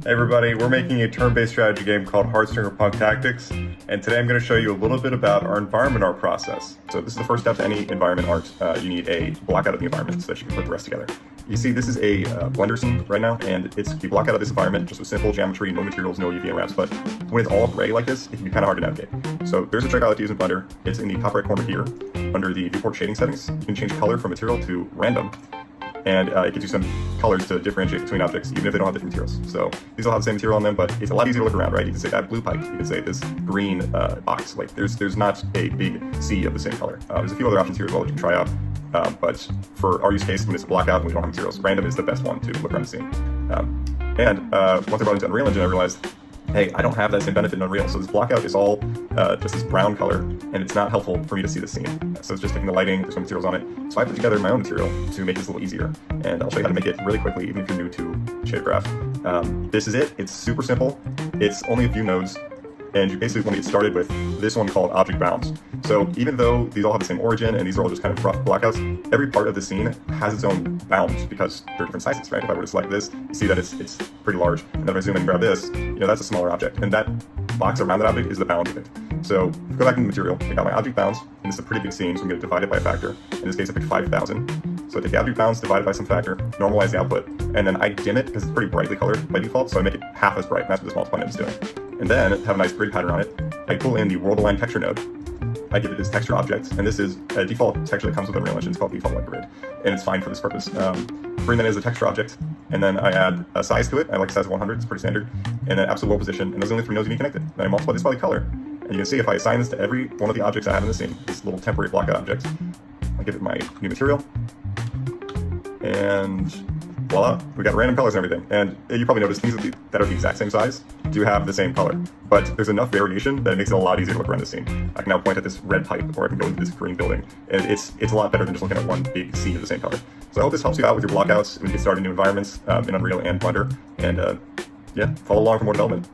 Hey everybody, we're making a turn-based strategy game called Heartstringer Punk Tactics, and today I'm going to show you a little bit about our environment art process. So this is the first step to any environment art. You need a blockout of the environment so that you can put the rest together. You see, this is a Blender scene right now, and you block out of this environment just with simple geometry, no materials, no UV wraps, but when it's all gray like this, it can be kind of hard to navigate. So there's a trick I like to use in Blender. It's in the top right corner here, under the viewport shading settings. You can change color from material to random, and it gives you some colors to differentiate between objects, even if they don't have different materials. So these all have the same material on them, but it's a lot easier to look around, right? You can say that blue pipe, you can say this green box. Like there's not a big sea of the same color. There's a few other options here as well that you can try out, but for our use case, when it's a blackout and we don't have materials, random is the best one to look around the scene. Once I brought into Unreal Engine, I realized, hey, I don't have that same benefit in Unreal. So this blockout is all just this brown color, and it's not helpful for me to see the scene. So it's just taking the lighting, there's no materials on it. So I put together my own material to make this a little easier. And I'll show you how to make it really quickly, even if you're new to Shadecraft. This is it. It's super simple. It's only a few nodes, and you basically want to get started with this one called object bounds. So even though these all have the same origin, and these are all just kind of rough blockouts, every part of the scene has its own bounds because they're different sizes, right? If I were to select this, you see that it's pretty large. And then if I zoom in and grab this, that's a smaller object. And that box around that object is the bound of it. So if we go back into the material, I got my object bounds, and this is a pretty big scene, so I'm going to divide it by a factor. In this case, I picked 5,000. So I take the object bounds, divide it by some factor, normalize the output, and then I dim it because it's pretty brightly colored by default, so I make it half as bright, and that's what this multiply node is doing. And then have a nice grid pattern on it. I pull in the world align texture node. I give it this texture object, and this is a default texture that comes with Unreal Engine. It's called default white grid, and it's fine for this purpose. Bring that as a texture object, and then I add a size to it. I like size of 100, it's pretty standard, and then absolute world position, and those are the only three nodes you need connected. Then I multiply this by the color, and you can see if I assign this to every one of the objects I have in the scene, this little temporary blockout object, I give it my new material, and voila, we got random colors and everything. And you probably noticed things that are the exact same size do have the same color, but there's enough variation that it makes it a lot easier to look around the scene. I can now point at this red pipe, or I can go into this green building, and it's a lot better than just looking at one big sea of the same color. So I hope this helps you out with your blockouts when you get started in new environments in Unreal and Blender, and yeah, follow along for more development.